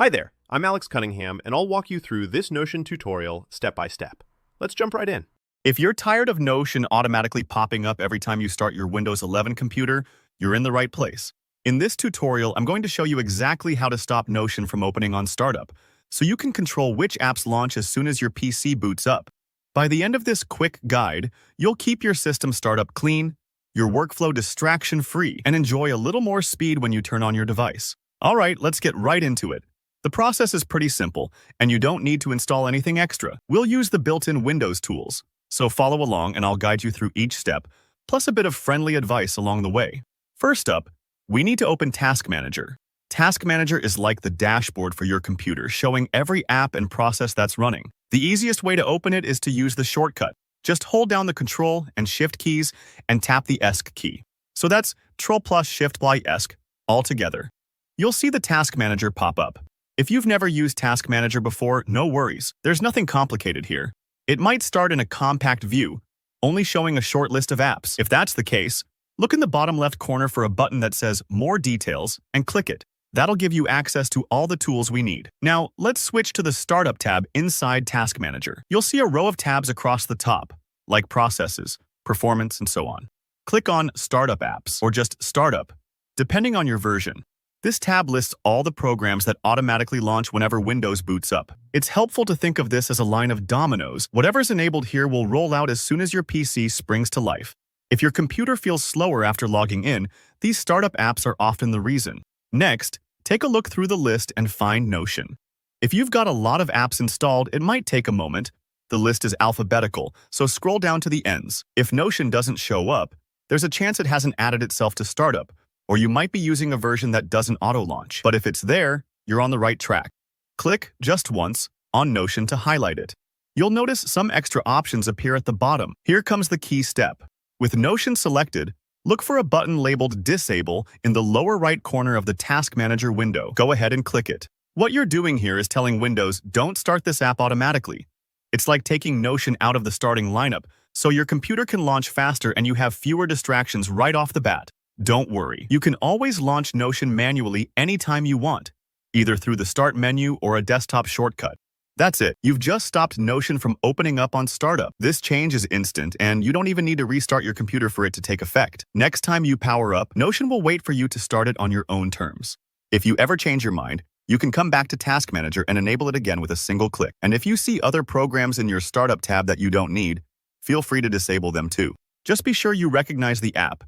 Hi there, I'm Alex Cunningham, and I'll walk you through this Notion tutorial step by step. Let's jump right in. If you're tired of Notion automatically popping up every time you start your Windows 11 computer, you're in the right place. In this tutorial, I'm going to show you exactly how to stop Notion from opening on startup, so you can control which apps launch as soon as your PC boots up. By the end of this quick guide, you'll keep your system startup clean, your workflow distraction-free, and enjoy a little more speed when you turn on your device. All right, let's get right into it. The process is pretty simple, and you don't need to install anything extra. We'll use the built-in Windows tools, so follow along and I'll guide you through each step, plus a bit of friendly advice along the way. First up, we need to open Task Manager. Task Manager is like the dashboard for your computer, showing every app and process that's running. The easiest way to open it is to use the shortcut. Just hold down the Control and Shift keys and tap the ESC key. So that's Ctrl plus Shift plus ESC all together. You'll see the Task Manager pop up. If you've never used Task Manager before, no worries. There's nothing complicated here. It might start in a compact view, only showing a short list of apps. If that's the case, look in the bottom left corner for a button that says More Details and click it. That'll give you access to all the tools we need. Now, let's switch to the Startup tab inside Task Manager. You'll see a row of tabs across the top, like Processes, Performance, and so on. Click on Startup Apps, or just Startup, depending on your version. This tab lists all the programs that automatically launch whenever Windows boots up. It's helpful to think of this as a line of dominoes. Whatever's enabled here will roll out as soon as your PC springs to life. If your computer feels slower after logging in, these startup apps are often the reason. Next, take a look through the list and find Notion. If you've got a lot of apps installed, it might take a moment. The list is alphabetical, so scroll down to the ends. If Notion doesn't show up, there's a chance it hasn't added itself to startup, or you might be using a version that doesn't auto-launch. But if it's there, you're on the right track. Click just once on Notion to highlight it. You'll notice some extra options appear at the bottom. Here comes the key step. With Notion selected, look for a button labeled Disable in the lower right corner of the Task Manager window. Go ahead and click it. What you're doing here is telling Windows, don't start this app automatically. It's like taking Notion out of the starting lineup, so your computer can launch faster and you have fewer distractions right off the bat. Don't worry, you can always launch Notion manually anytime you want, either through the Start menu or a desktop shortcut. That's it, you've just stopped Notion from opening up on startup. This change is instant, and you don't even need to restart your computer for it to take effect. Next time you power up, Notion will wait for you to start it on your own terms. If you ever change your mind, you can come back to Task Manager and enable it again with a single click. And if you see other programs in your Startup tab that you don't need, feel free to disable them too. Just be sure you recognize the app.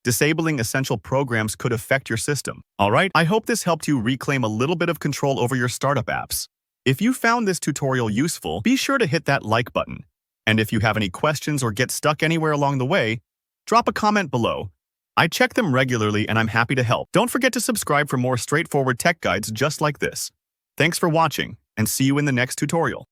Disabling essential programs could affect your system. Alright, I hope this helped you reclaim a little bit of control over your startup apps. If you found this tutorial useful, be sure to hit that like button. And if you have any questions or get stuck anywhere along the way, drop a comment below. I check them regularly and I'm happy to help. Don't forget to subscribe for more straightforward tech guides just like this. Thanks for watching, and see you in the next tutorial.